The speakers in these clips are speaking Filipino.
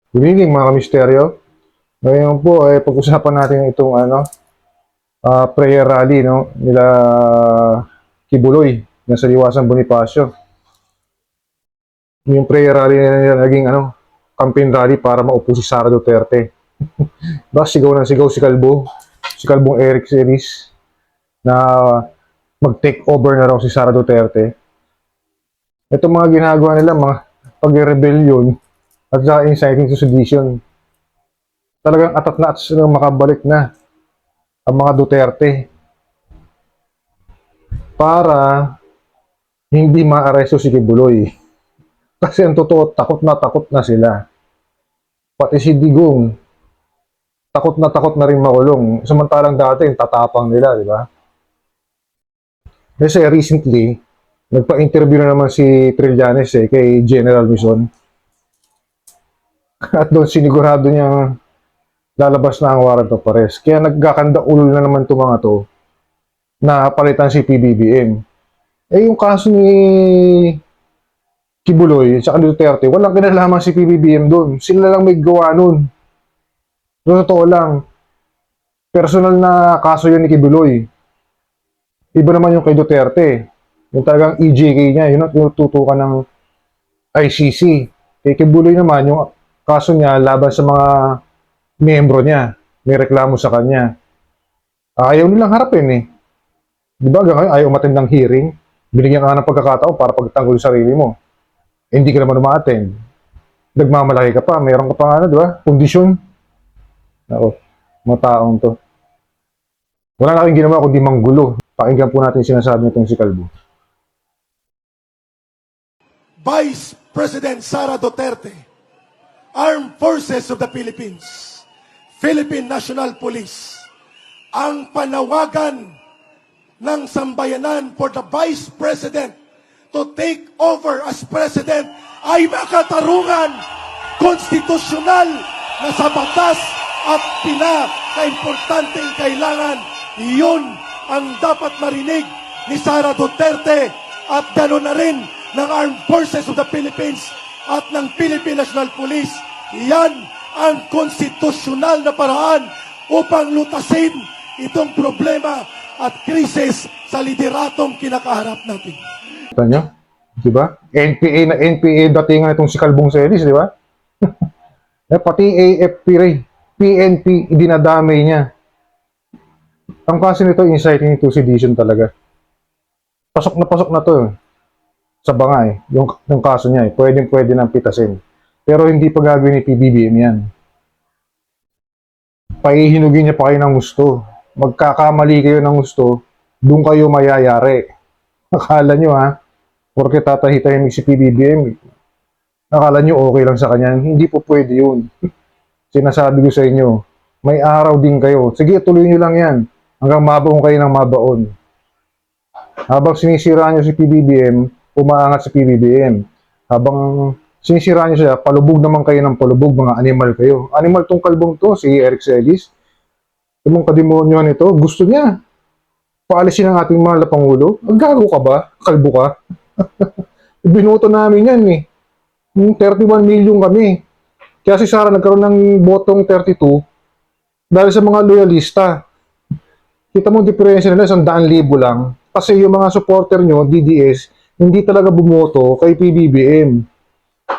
Good evening mga misteryo. Ngayon po ay pag-usapan natin itong prayer rally no nila Kibuloy na sa Liwasan Bonifacio. Yung prayer rally nila naging campaign rally para maupo si Sara Duterte. Basta sigaw ng sigaw si Kalbong Eric Series na mag-take over na raw si Sara Duterte. Itong mga ginagawa nila, mga pag-rebellion at sa inciting to sedition. Talagang atat na atat silang makabalik na ang mga Duterte para hindi maaresto si Kibuloy. Kasi ang totoo, takot na sila. Pati si Digong, takot na rin makulong. Samantalang dati, tatapang nila, di ba? Kasi recently, nagpa-interview na naman si Trillanes kay General Mison. At doon sinigurado niyang lalabas na ang warrant of arrest. Kaya nagkakanda ulol na naman itong mga to na palitan si PBBM. Eh yung kaso ni Kibuloy at saka ni Duterte, walang kinalaman si PBBM doon. Sila lang may gawa nun. So, totoo lang, personal na kaso yun ni Kibuloy. Iba naman yung kay Duterte. Yung talagang EJK niya, yun ang tinututukan ng ICC. Kay Kibuloy naman, yung kaso niya laban sa mga miyembro niya. May reklamo sa kanya. Ayaw nilang harapin eh. Di ba hanggang ngayon ayaw umattend ng hearing? Binigyan ka ng pagkakataon para pagtanggol yung sarili mo. Hindi ka naman umaattend. Nagmamalaki ka pa, mayroon ka pa di ba? Kondisyon. Ako, mga taong to. Wala na kaming ginawa kundi manggulo. Pakinggan po natin sinasabi nitong si Kalbo. Vice President Sara Duterte, Armed Forces of the Philippines, Philippine National Police, ang panawagan ng sambayanan for the Vice President to take over as President ay makatarungan, konstitusyonal na sa batas at pinaka-importanteng kailangan. Iyon ang dapat marinig ni Sara Duterte at gano'n na rin ng Armed Forces of the Philippines at ng Philippine National Police. Yan ang konstitusyonal na paraan upang lutasin itong problema at krisis sa lideratong kinakaharap natin. Kita nyo? Di ba? NPA datingan itong si Kalbong Series, di ba? Pati AFP rin. PNP, dinadamay niya. Ang kaso nito, inciting to sedition talaga. Pasok na to sa banga yung kaso niya pwede nang pitasin. Pero hindi pa gagawin ni PBBM yan. Paihinugin niya pa kayo ng gusto. Magkakamali kayo ng gusto, doon kayo mayayari. Akala nyo porque tatahitahimik si PBBM, akala nyo okay lang sa kanya. Hindi po pwede yun. Sinasabi ko sa inyo, may araw din kayo. Sige, tuloy nyo lang yan. Hanggang mabaon kayo ng mabaon. Habang sinisira nyo si PBBM, umaangat si PBBM. Habang sinisira nyo siya, palubog naman kayo ng palubog, mga animal kayo. Animal tong Kalbong to, si Eric Celis. Itong kademonyo nito, gusto niya. Paalisin ang ating mahal na Pangulo. Ang gago ka ba? Kalbo ka? Binoto namin yan eh. 31 million kami. Kaya si Sara nagkaroon ng botong 32 dahil sa mga loyalista. Kita mo diferensya nila, 100,000 lang. Kasi yung mga supporter nyo, DDS, hindi talaga bumoto kay PBBM.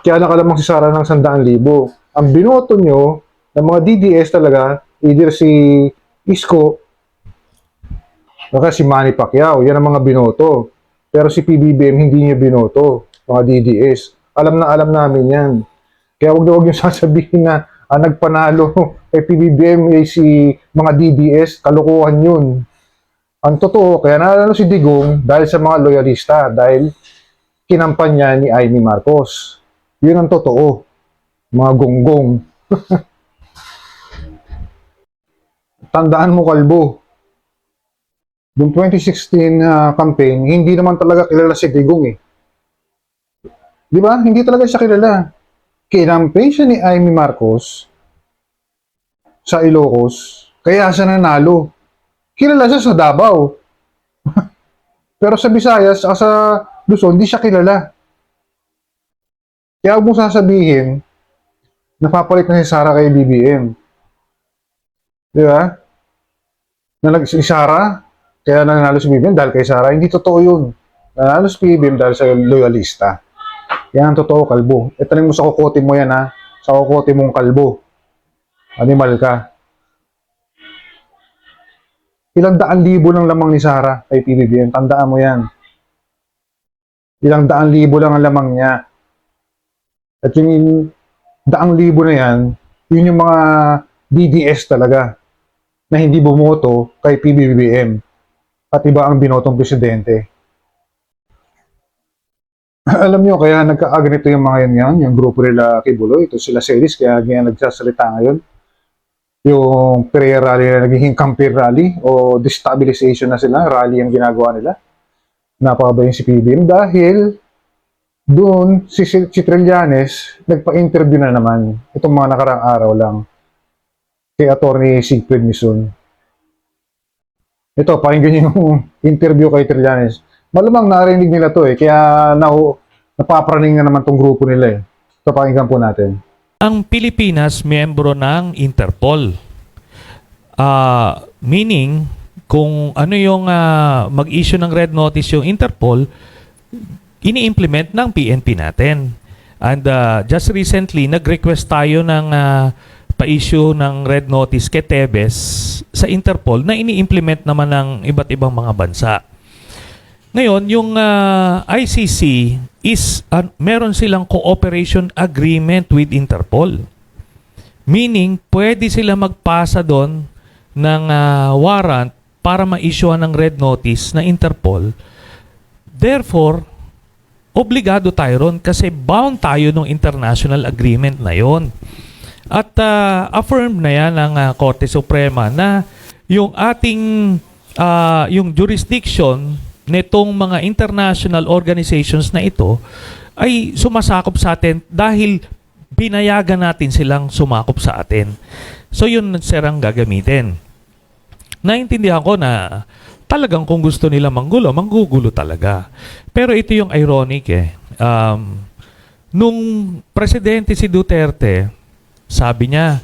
Kaya nakalamang si Sara ng 100,000. Ang binoto nyo ng mga DDS talaga, either si Isko o si Manny Pacquiao, yan ang mga binoto. Pero si PBBM hindi niya binoto, mga DDS. Alam na alam namin yan. Kaya huwag yung sasabihin na nagpanalo kay PBBM si mga DDS, kalokohan yun. Ang totoo, kaya nanalo si Digong dahil sa mga loyalista, dahil kinampanya ni Amy Marcos. Yun ang totoo. Mga gonggong. Tandaan mo, Kalbo, yung 2016 campaign, hindi naman talaga kilala si Digong eh. Di ba? Hindi talaga siya kilala. Kinampaign siya ni Amy Marcos sa Ilocos, kaya siya nanalo. Kilala siya sa Davao. Pero sa Visayas, sa Luzon, hindi siya kilala. Kaya huwag mong sasabihin Napapalit na si Sara kay BBM. Di ba? Si Sara, kaya nanalo si BBM dahil kay Sara. Hindi totoo yun. Nanalo si BBM dahil sa loyalista. Yan ang totoo, kalbo. E tanong mo sa kukote mo yan, ha? Sa kukote mong kalbo. Animal ka. Ilang daan libo lang lamang ni Sara kay PBBM. Tandaan mo yan. Ilang daan libo lang ang lamang niya. At yung daang libo na yan, yun yung mga DDS talaga na hindi bumoto kay PBBM. At iba ang binotong presidente. Alam nyo, kaya nagkakaganito yung mga yan, yung grupo nila Kibuloy, ito sila Celis, kaya ganyan nagsasalita ngayon. Yung prayer rally na naging campaign rally o destabilization na sila, rally ang ginagawa nila. Napakaba yung si PBM dahil doon si Trillanes nagpa-interview na naman itong mga nakarang araw lang kay Attorney Sigfrid Mison. Ito, pakinggan yung interview kay Trillanes. Malamang narinig nila to kaya napapraning na naman tong grupo nila Ito, pakinggan po natin. Ang Pilipinas, miyembro ng Interpol. Meaning, kung ano yung mag-issue ng red notice yung Interpol, ini-implement ng PNP natin. And just recently, nag-request tayo ng pa-issue ng red notice kay Tebes sa Interpol na ini-implement naman ng iba't ibang mga bansa. Ngayon, yung ICC is meron silang cooperation agreement with Interpol. Meaning, pwede sila magpasa doon ng warrant para ma-issuean ng red notice na Interpol. Therefore, obligado tayo ron kasi bound tayo ng international agreement na yon. At affirmed na yan ng Korte Suprema na yung ating yung jurisdiction nitong mga international organizations na ito ay sumasakop sa atin dahil binayagan natin silang sumakop sa atin. So yun sir ang gagamitin. Naintindihan ko na talagang kung gusto nila manggulo, manggugulo talaga. Pero ito yung ironic nung presidente si Duterte, sabi niya,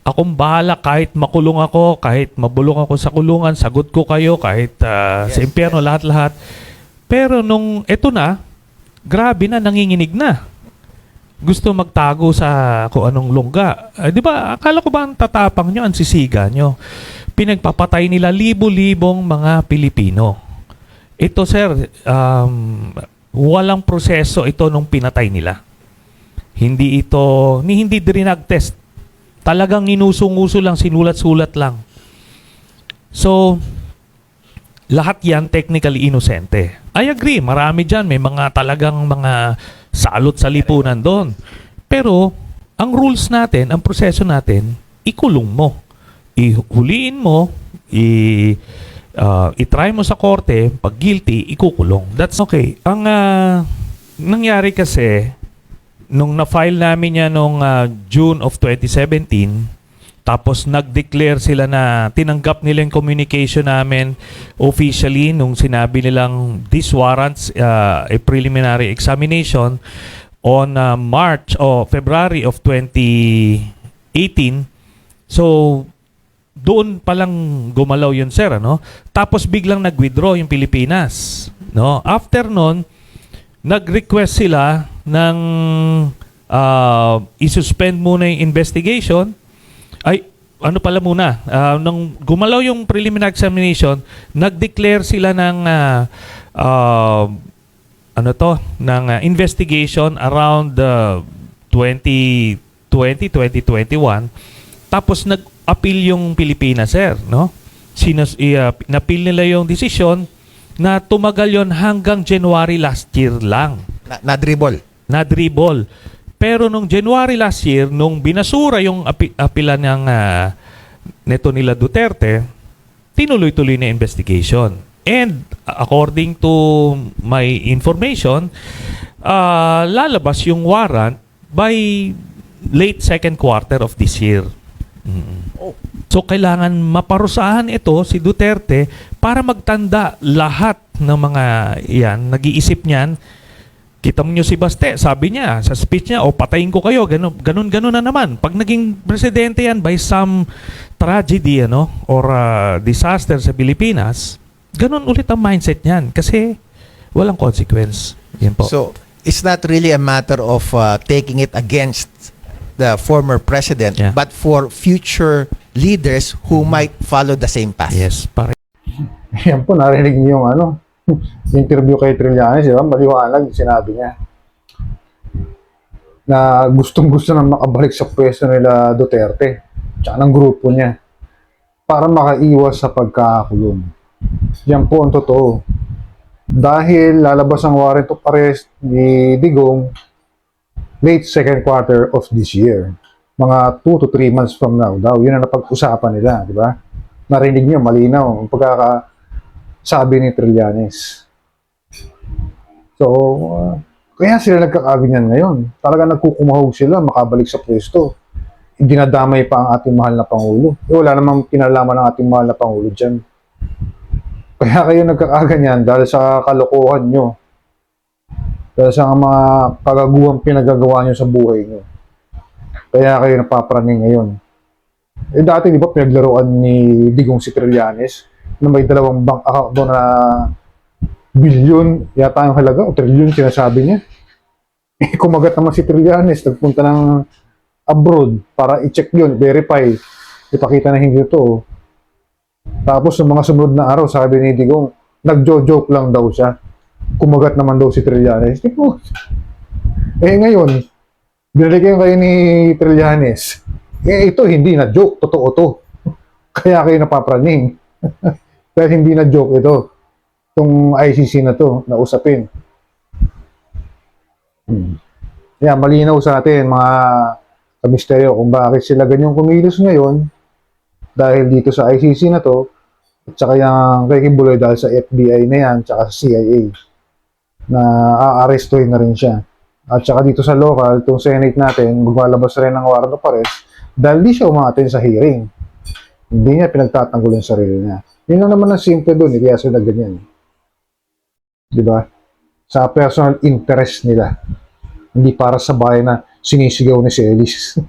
akong bahala kahit makulong ako, kahit mabulong ako sa kulungan, sagot ko kayo, kahit sa impyerno, lahat-lahat. Pero nung eto na, grabe na, nanginginig na. Gusto magtago sa kung anong lungga. Di ba, akala ko ba ang tatapang nyo, ang sisiga nyo? Pinagpapatay nila libo-libong mga Pilipino. Ito sir, walang proseso ito nung pinatay nila. Hindi drug test. Talagang ninusong-uso lang, sinulat-sulat lang. So, lahat yan technically inosente. I agree, marami dyan. May mga talagang mga salot sa lipunan doon. Pero, ang rules natin, ang proseso natin, ikulong mo. Ihuliin mo, i-try mo sa korte, pag guilty, ikukulong. That's okay. Ang nangyari kasi, nung na-file namin yan noong June of 2017, tapos nag-declare sila na tinanggap nila yung communication namin officially nung sinabi nilang this warrants a preliminary examination on March o February of 2018. So, doon palang gumalaw yun, sir, ano? Tapos biglang nag-withdraw yung Pilipinas, no? After nun, nag-request sila ng i-suspend muna yung investigation. Ay, ano pala muna, nung gumalaw yung preliminary examination, nag-declare sila ng investigation around 2021. Tapos nag-appeal yung Pilipinas, sir, no? Napil nila yung desisyon na tumagal yon hanggang January last year lang. Na-dribble. Na-dribble. Pero nung January last year, nung binasura yung apila ng neto nila Duterte, tinuloy-tuloy na investigation. And according to my information, lalabas yung warrant by late second quarter of this year. So kailangan maparusahan ito si Duterte para magtanda lahat ng mga yan, nag-iisip niyan Kita mo nyo si Baste, sabi niya sa speech niya, patayin ko kayo, ganun na naman. Pag naging presidente yan by some tragedy or disaster sa Pilipinas, ganun ulit ang mindset niyan kasi walang consequence. Yan po. So, it's not really a matter of taking it against the former president, Yeah. but for future leaders who might follow the same path. Yes, pare. Yan po, narinig niyo yung interview kay Trillanes, di ba? Maliwanag, sinabi niya na gustong-gusto na makabalik sa pwesto nila Duterte tsaka ng grupo niya para makaiwas sa pagkakakulong. Yan po ang totoo. Dahil lalabas ang warrant of arrest ni Digong late second quarter of this year. Mga 2 to 3 months from now daw. Yun ang napag-usapan nila, di ba? Narinig niyo, malinaw ang pagkakasabi ni Trillanes. So, kaya sila nagkakaganyan ngayon. Talaga nagkukumahog sila, makabalik sa pwesto. Dinadamay pa ang ating mahal na Pangulo. Wala namang pinalaman ng ating mahal na Pangulo dyan. Kaya kayo nagkakaganyan dahil sa kalokohan nyo. Dahil sa mga kagaguhang pinagagawa nyo sa buhay nyo. Kaya kayo napapraning ngayon. Dati di ba pinaglaruan ni Digong si Trillanes na may 2 bank account doon na bilyon yata yung halaga o trilyon sinasabi niya. Kumagat naman si Trillanes, nagpunta ng abroad para i-check yun, verify, ipakita na hindi ito. Tapos sa mga sumunod na araw, sabi ni Digong, nagjo-joke lang daw siya. Kumagat naman daw si Trillanes. Ngayon, binalikan kayo ni Trillanes. Ito hindi na joke, totoo to. Kaya kayo napapraning. Dahil hindi na joke ito. Itong ICC na to, na usapin. Yan, malinaw sa atin mga kamisteryo kung bakit sila ganyang kumilos ngayon dahil dito sa ICC na to at saka yung kay Kibuloy dahil sa FBI na yan tsaka sa CIA na aarestuhin na rin siya. At saka dito sa local, itong Senate natin, maglalabas rin ng warrant of arrest dahil di siya umaten sa hearing. Hindi niya pinagtatanggol yung sarili niya. Yun lang naman ang simple doon, kaya sila ganyan. Di ba? Sa personal interest nila. Hindi para sa bayan na sinisigaw ni Celis.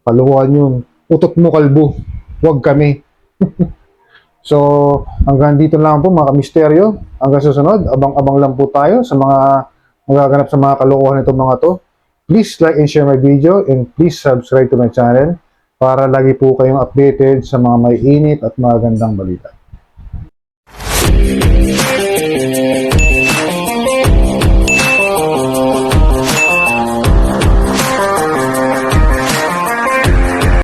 Paluhan yun. Utot mo kalbo. Huwag kami. So, hanggang dito lang po mga kamisteryo. Hanggang susunod, abang-abang lang po tayo sa mga magaganap sa mga kalokohan nitong mga to. Please like and share my video and please subscribe to my channel para lagi po kayong updated sa mga may init at magagandang balita.